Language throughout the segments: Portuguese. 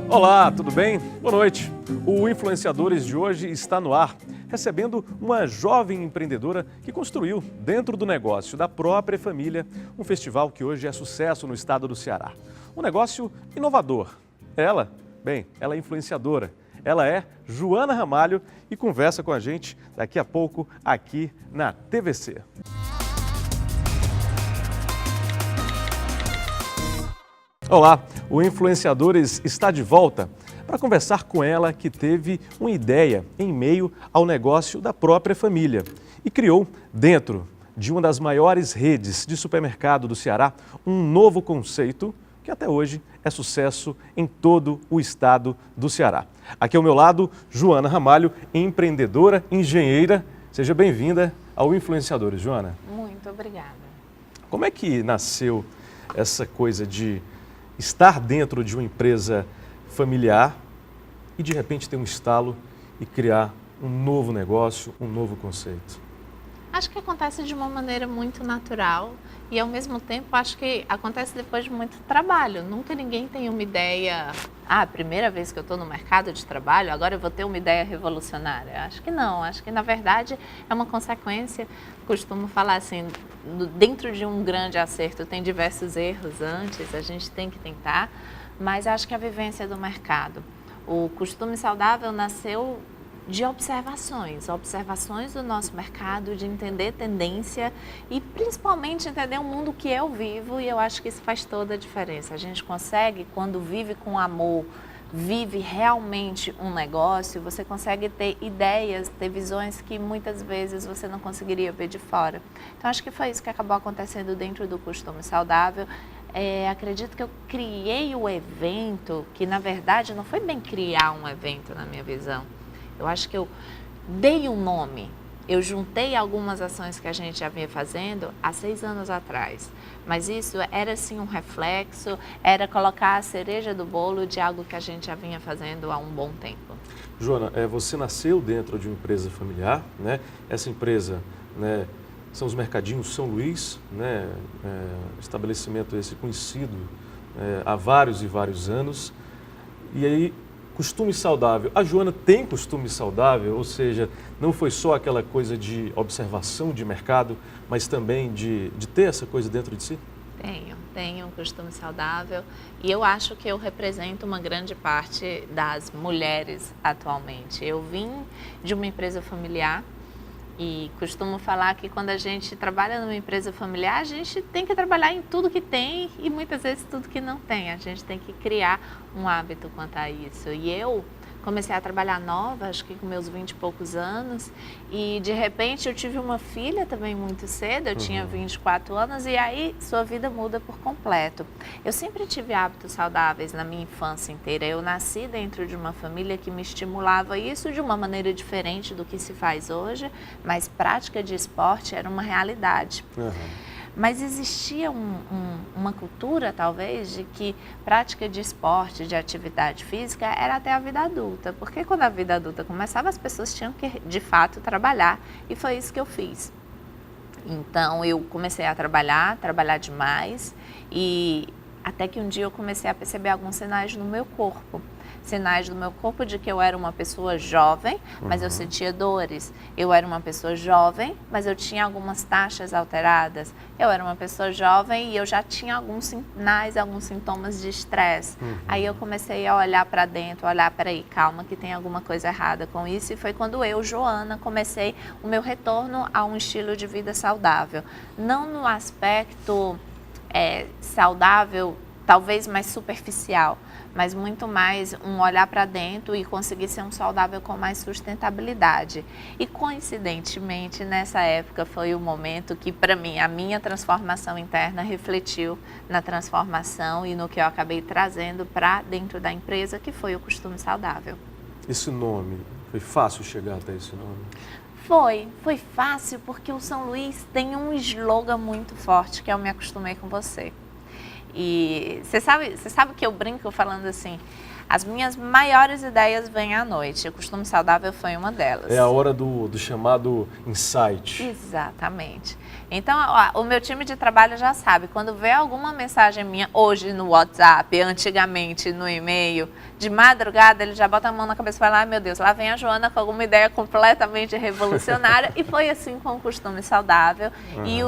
Olá, tudo bem? Boa noite. O Influenciadores de hoje está no ar, recebendo uma jovem empreendedora que construiu, dentro do negócio da própria família, um festival que hoje é sucesso no estado do Ceará. Um negócio inovador. Ela é influenciadora. Ela é Joana Ramalho e conversa com a gente daqui a pouco aqui na TVC. Olá, o Influenciadores está de volta para conversar com ela que teve uma ideia em meio ao negócio da própria família e criou, dentro de uma das maiores redes de supermercado do Ceará, um novo conceito que até hoje é sucesso em todo o estado do Ceará. Aqui ao meu lado, Joana Ramalho, empreendedora, engenheira. Seja bem-vinda ao Influenciadores, Joana. Muito obrigada. Como é que nasceu essa coisa de estar dentro de uma empresa familiar e de repente ter um estalo e criar um novo negócio, um novo conceito? Acho que acontece de uma maneira muito natural e ao mesmo tempo acho que acontece depois de muito trabalho. Nunca ninguém tem uma ideia, primeira vez que eu estou no mercado de trabalho, agora eu vou ter uma ideia revolucionária. Acho que não, acho que na verdade é uma consequência. Costumo falar assim, dentro de um grande acerto tem diversos erros antes, a gente tem que tentar, mas acho que a vivência do mercado. O costume saudável nasceu de observações do nosso mercado, de entender tendência e principalmente entender o mundo que eu vivo, e eu acho que isso faz toda a diferença. A gente consegue, quando vive com amor, vive realmente um negócio, você consegue ter ideias, ter visões que muitas vezes você não conseguiria ver de fora. Então acho que foi isso que acabou acontecendo dentro do Costume Saudável. Acredito que eu criei o evento, que na verdade não foi bem criar um evento na minha visão. Eu acho que eu dei um nome, eu juntei algumas ações que a gente já vinha fazendo há 6 anos atrás. Mas isso era sim um reflexo, era colocar a cereja do bolo de algo que a gente já vinha fazendo há um bom tempo. Joana, você nasceu dentro de uma empresa familiar, né? Essa empresa, né, são os Mercadinhos São Luís, né? Estabelecimento esse conhecido há vários e vários anos. E aí, costume saudável. A Joana tem costume saudável, ou seja, não foi só aquela coisa de observação de mercado, mas também de ter essa coisa dentro de si? Tenho um costume saudável e eu acho que eu represento uma grande parte das mulheres atualmente. Eu vim de uma empresa familiar e costumo falar que quando a gente trabalha numa empresa familiar, a gente tem que trabalhar em tudo que tem e muitas vezes tudo que não tem. A gente tem que criar um hábito quanto a isso. E eu comecei a trabalhar nova, acho que com meus 20 e poucos anos, e de repente eu tive uma filha também muito cedo, eu tinha 24 anos, e aí sua vida muda por completo. Eu sempre tive hábitos saudáveis na minha infância inteira. Eu nasci dentro de uma família que me estimulava isso de uma maneira diferente do que se faz hoje, mas prática de esporte era uma realidade. Mas existia uma cultura, talvez, de que prática de esporte, de atividade física, era até a vida adulta. Porque quando a vida adulta começava, as pessoas tinham que, de fato, trabalhar. E foi isso que eu fiz. Então, eu comecei a trabalhar demais. E até que um dia eu comecei a perceber alguns sinais no meu corpo. Sinais do meu corpo de que eu era uma pessoa jovem, mas eu sentia dores. Eu era uma pessoa jovem, mas eu tinha algumas taxas alteradas. Eu era uma pessoa jovem e eu já tinha alguns sinais, alguns sintomas de estresse. Aí eu comecei a olhar para dentro, peraí, calma, que tem alguma coisa errada com isso. E foi quando eu, Joana, comecei o meu retorno a um estilo de vida saudável. Não no aspecto saudável, talvez mais superficial, mas muito mais um olhar para dentro e conseguir ser um saudável com mais sustentabilidade. E coincidentemente, nessa época foi o momento que, para mim, a minha transformação interna refletiu na transformação e no que eu acabei trazendo para dentro da empresa, que foi o Costume Saudável. Esse nome, foi fácil chegar até esse nome? Foi fácil porque o São Luís tem um slogan muito forte, que é "Eu me acostumei com você". E você sabe que eu brinco falando assim, As minhas maiores ideias vêm à noite. O costume saudável foi uma delas. É a hora do chamado insight. Exatamente. Então, ó, o meu time de trabalho já sabe, quando vê alguma mensagem minha, hoje no WhatsApp, antigamente no e-mail, de madrugada, ele já bota a mão na cabeça e fala, ai meu Deus, lá vem a Joana com alguma ideia completamente revolucionária. E foi assim com o costume saudável. E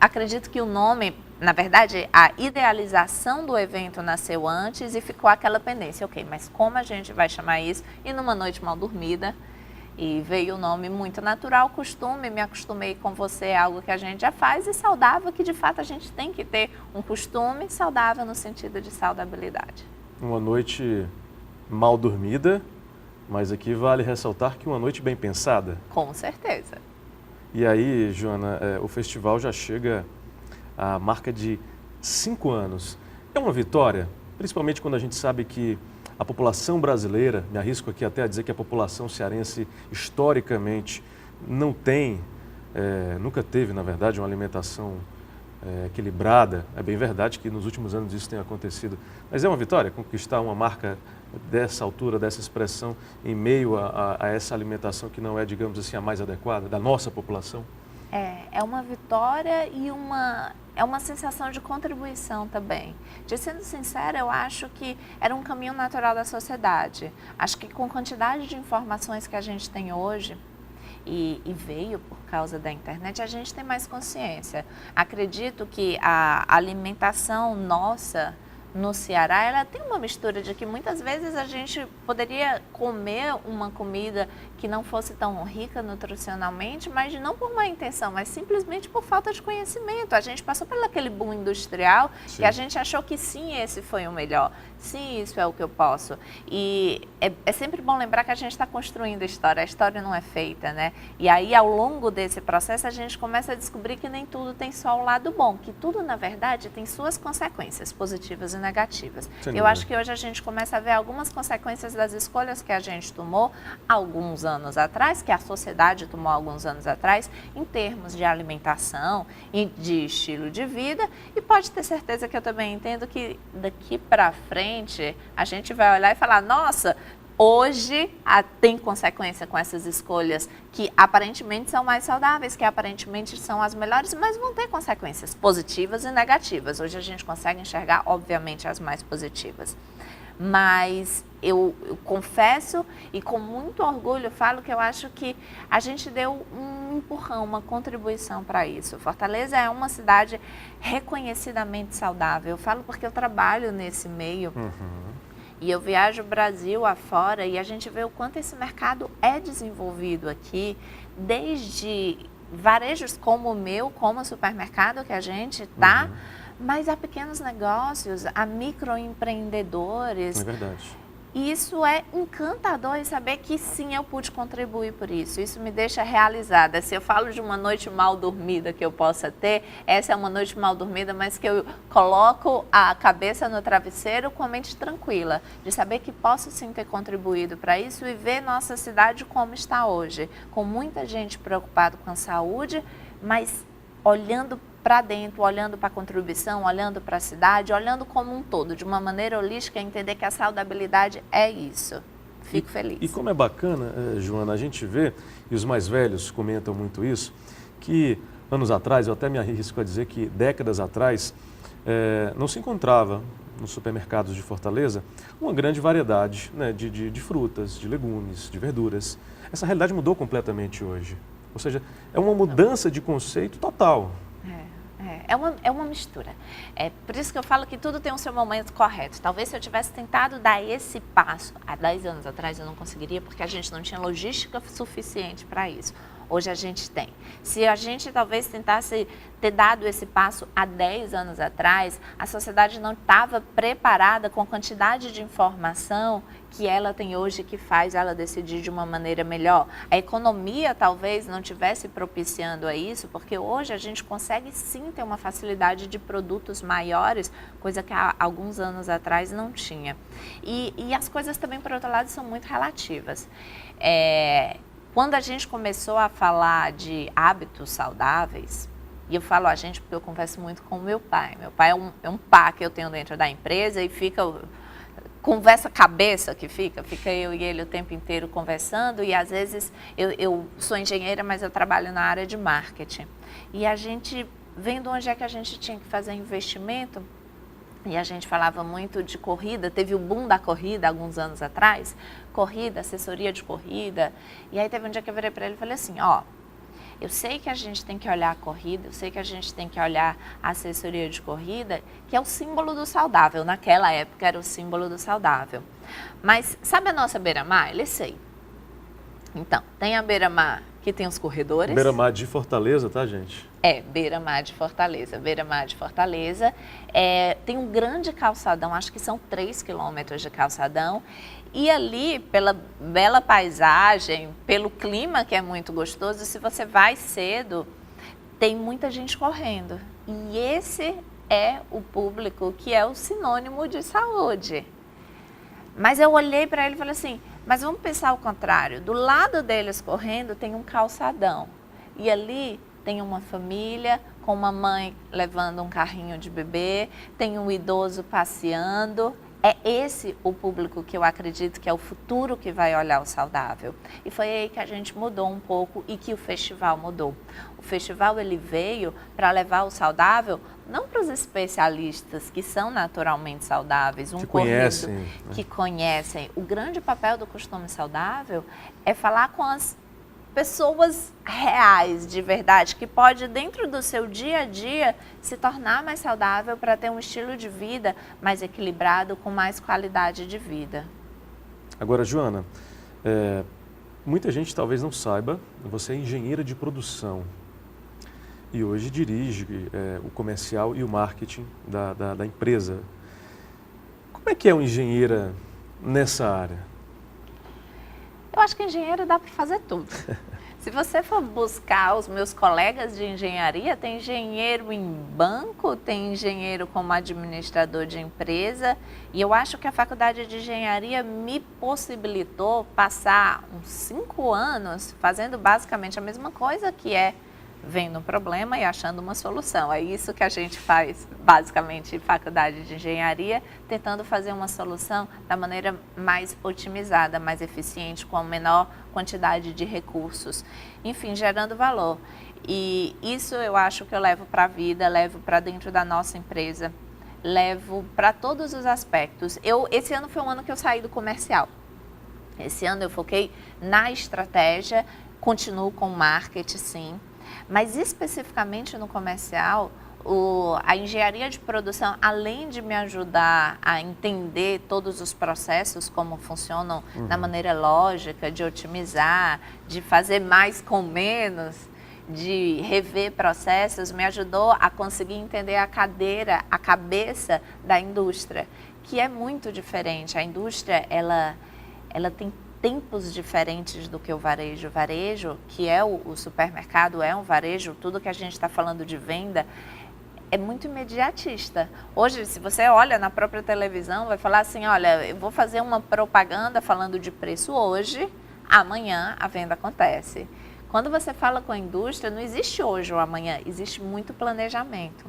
acredito que o nome, na verdade, a idealização do evento nasceu antes e ficou aquela pendência. Ok, mas como a gente vai chamar isso? E numa noite mal dormida, e veio o nome muito natural, costume, me acostumei com você, é algo que a gente já faz, e saudável, que de fato a gente tem que ter um costume saudável no sentido de saudabilidade. Uma noite mal dormida, mas aqui vale ressaltar que uma noite bem pensada. Com certeza. E aí, Joana, o festival já chega à marca de 5 anos. É uma vitória, principalmente quando a gente sabe que a população brasileira, me arrisco aqui até a dizer que a população cearense, historicamente, não tem, nunca teve, na verdade, uma alimentação equilibrada. É bem verdade que nos últimos anos isso tem acontecido. Mas é uma vitória conquistar uma marca dessa altura, dessa expressão, em meio a essa alimentação que não é, digamos assim, a mais adequada da nossa população? É uma vitória e é uma sensação de contribuição também. De sendo sincera, eu acho que era um caminho natural da sociedade. Acho que com a quantidade de informações que a gente tem hoje, e veio por causa da internet, a gente tem mais consciência. Acredito que a alimentação nossa no Ceará, ela tem uma mistura de que muitas vezes a gente poderia comer uma comida que não fosse tão rica nutricionalmente, mas não por má intenção, mas simplesmente por falta de conhecimento. A gente passou por aquele boom industrial e a gente achou que sim, esse foi o melhor. Sim, isso é o que eu posso. E é sempre bom lembrar que a gente está construindo a história não é feita, né? E aí, ao longo desse processo, a gente começa a descobrir que nem tudo tem só o lado bom, que tudo, na verdade, tem suas consequências, positivas e negativas. Eu acho que hoje a gente começa a ver algumas consequências das escolhas que a gente tomou alguns anos atrás, que a sociedade tomou alguns anos atrás, em termos de alimentação e de estilo de vida. E pode ter certeza que eu também entendo que daqui para frente a gente vai olhar e falar, nossa, hoje tem consequência com essas escolhas que aparentemente são mais saudáveis, que aparentemente são as melhores, mas vão ter consequências positivas e negativas. Hoje a gente consegue enxergar, obviamente, as mais positivas. Mas eu confesso e com muito orgulho falo que eu acho que a gente deu um empurrão, uma contribuição para isso. Fortaleza é uma cidade reconhecidamente saudável. Eu falo porque eu trabalho nesse meio. E eu viajo o Brasil afora e a gente vê o quanto esse mercado é desenvolvido aqui, desde varejos como o meu, como o supermercado que a gente está, mas há pequenos negócios, há microempreendedores. É verdade. E isso é encantador em saber que sim, eu pude contribuir por isso. Isso me deixa realizada. Se eu falo de uma noite mal dormida que eu possa ter, essa é uma noite mal dormida, mas que eu coloco a cabeça no travesseiro com a mente tranquila, de saber que posso sim ter contribuído para isso e ver nossa cidade como está hoje, com muita gente preocupada com a saúde, mas olhando para dentro, olhando para a contribuição, olhando para a cidade, olhando como um todo, de uma maneira holística, entender que a saudabilidade é isso. Fico feliz. E como é bacana, Joana, a gente vê, e os mais velhos comentam muito isso, que anos atrás, eu até me arrisco a dizer que décadas atrás, não se encontrava nos supermercados de Fortaleza uma grande variedade, né, de frutas, de legumes, de verduras. Essa realidade mudou completamente hoje. Ou seja, é uma mudança de conceito total. É uma mistura. É por isso que eu falo que tudo tem o seu momento correto. Talvez se eu tivesse tentado dar esse passo há 10 anos atrás, eu não conseguiria, porque a gente não tinha logística suficiente para isso. Hoje a gente tem. Se a gente talvez tentasse ter dado esse passo há 10 anos atrás, a sociedade não estava preparada com a quantidade de informação que ela tem hoje, que faz ela decidir de uma maneira melhor. A economia talvez não estivesse propiciando a isso, porque hoje a gente consegue sim ter uma facilidade de produtos maiores, coisa que há alguns anos atrás não tinha. E as coisas também, por outro lado, são muito relativas. Quando a gente começou a falar de hábitos saudáveis, e eu falo a gente porque eu converso muito com o meu pai. Meu pai é um pá que eu tenho dentro da empresa e fica conversa cabeça que fica eu e ele o tempo inteiro conversando, e às vezes eu sou engenheira, mas eu trabalho na área de marketing. E a gente, vendo onde é que a gente tinha que fazer investimento, e a gente falava muito de corrida, teve o boom da corrida alguns anos atrás, corrida, assessoria de corrida, e aí teve um dia que eu virei para ele e falei assim, ó, eu sei que a gente tem que olhar a corrida, eu sei que a gente tem que olhar a assessoria de corrida, que é o símbolo do saudável. Naquela época era o símbolo do saudável. Mas sabe a nossa beira-mar? Ele sei. Então, tem a beira-mar que tem os corredores. Beira-mar de Fortaleza, tá, gente? Beira-mar de Fortaleza. Beira-mar de Fortaleza. Tem um grande calçadão, acho que são 3 quilômetros de calçadão. E ali, pela bela paisagem, pelo clima que é muito gostoso, se você vai cedo, tem muita gente correndo. E esse é o público que é o sinônimo de saúde. Mas eu olhei para ele e falei assim, mas vamos pensar o contrário. Do lado deles correndo tem um calçadão. E ali tem uma família com uma mãe levando um carrinho de bebê, tem um idoso passeando. É esse o público que eu acredito que é o futuro que vai olhar o saudável. E foi aí que a gente mudou um pouco e que o festival mudou. O festival ele veio para levar o saudável não para os especialistas que são naturalmente saudáveis, que conhecem. O grande papel do costume saudável é falar com as pessoas reais, de verdade, que pode, dentro do seu dia a dia, se tornar mais saudável para ter um estilo de vida mais equilibrado, com mais qualidade de vida. Agora, Joana, muita gente talvez não saiba, você é engenheira de produção e hoje dirige o comercial e o marketing da empresa. Como é que é uma engenheira nessa área? Eu acho que engenheiro dá para fazer tudo. Se você for buscar os meus colegas de engenharia, tem engenheiro em banco, tem engenheiro como administrador de empresa, e eu acho que a faculdade de engenharia me possibilitou passar uns 5 anos fazendo basicamente a mesma coisa, que é vendo um problema e achando uma solução. É isso que a gente faz, basicamente, em faculdade de engenharia, tentando fazer uma solução da maneira mais otimizada, mais eficiente, com a menor quantidade de recursos, enfim, gerando valor. E isso eu acho que eu levo para a vida, levo para dentro da nossa empresa, levo para todos os aspectos. Esse ano foi um ano que eu saí do comercial. Esse ano eu foquei na estratégia, continuo com marketing, sim. Mas especificamente no comercial, a engenharia de produção, além de me ajudar a entender todos os processos, como funcionam da maneira lógica, de otimizar, de fazer mais com menos, de rever processos, me ajudou a conseguir entender a cabeça da indústria, que é muito diferente. A indústria, ela tem tempos diferentes do que o varejo. O varejo, que é o supermercado, é um varejo, tudo que a gente está falando de venda, é muito imediatista. Hoje, se você olha na própria televisão, vai falar assim, olha, eu vou fazer uma propaganda falando de preço hoje, amanhã a venda acontece. Quando você fala com a indústria, não existe hoje ou amanhã, existe muito planejamento.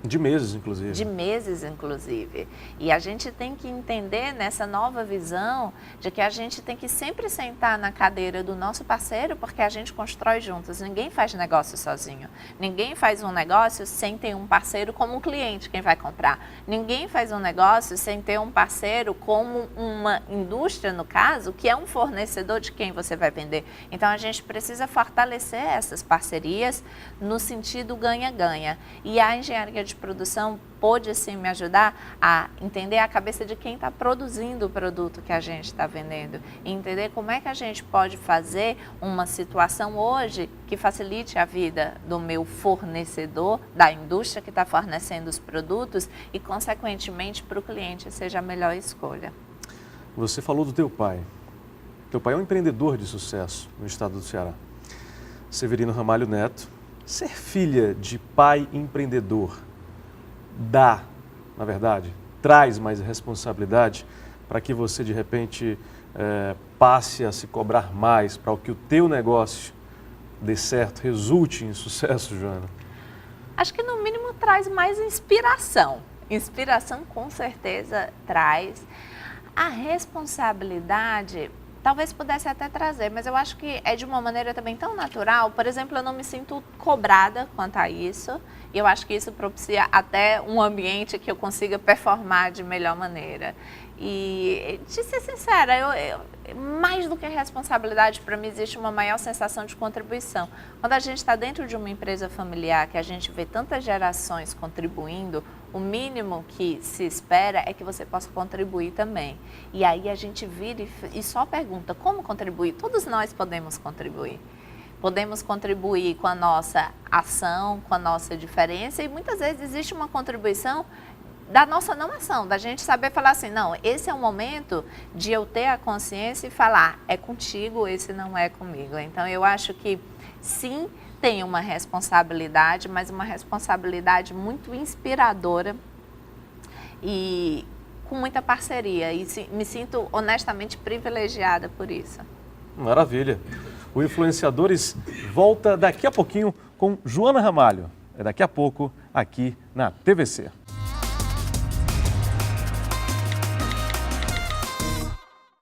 De meses, inclusive. De meses, inclusive. E a gente tem que entender nessa nova visão de que a gente tem que sempre sentar na cadeira do nosso parceiro, porque a gente constrói juntos. Ninguém faz negócio sozinho. Ninguém faz um negócio sem ter um parceiro como um cliente, quem vai comprar. Ninguém faz um negócio sem ter um parceiro como uma indústria, no caso, que é um fornecedor de quem você vai vender. Então, a gente precisa fortalecer essas parcerias no sentido ganha-ganha. E a engenharia de produção pôde sim me ajudar a entender a cabeça de quem está produzindo o produto que a gente está vendendo e entender como é que a gente pode fazer uma situação hoje que facilite a vida do meu fornecedor, da indústria que está fornecendo os produtos e, consequentemente, para o cliente seja a melhor escolha. Você falou do teu pai. Teu pai é um empreendedor de sucesso no estado do Ceará. Severino Ramalho Neto. Ser filha de pai empreendedor na verdade, traz mais responsabilidade para que você, de repente, passe a se cobrar mais para que o teu negócio dê certo, resulte em sucesso, Joana? Acho que, no mínimo, traz mais inspiração. Inspiração, com certeza, traz. A responsabilidade talvez pudesse até trazer, mas eu acho que é de uma maneira também tão natural. Por exemplo, eu não me sinto cobrada quanto a isso. E eu acho que isso propicia até um ambiente que eu consiga performar de melhor maneira. E, de ser sincera, mais do que responsabilidade, para mim existe uma maior sensação de contribuição. Quando a gente está dentro de uma empresa familiar, que a gente vê tantas gerações contribuindo, o mínimo que se espera é que você possa contribuir também. E aí a gente vira e só pergunta, como contribuir? Todos nós podemos contribuir. Podemos contribuir com a nossa ação, com a nossa diferença, e muitas vezes existe uma contribuição da nossa não ação, da gente saber falar assim, não, esse é o momento de eu ter a consciência e falar, é contigo, esse não é comigo. Então eu acho que sim, tem uma responsabilidade, mas uma responsabilidade muito inspiradora e com muita parceria, e me sinto honestamente privilegiada por isso. Maravilha. O Influenciadores volta daqui a pouquinho com Joana Ramalho. É daqui a pouco aqui na TVC.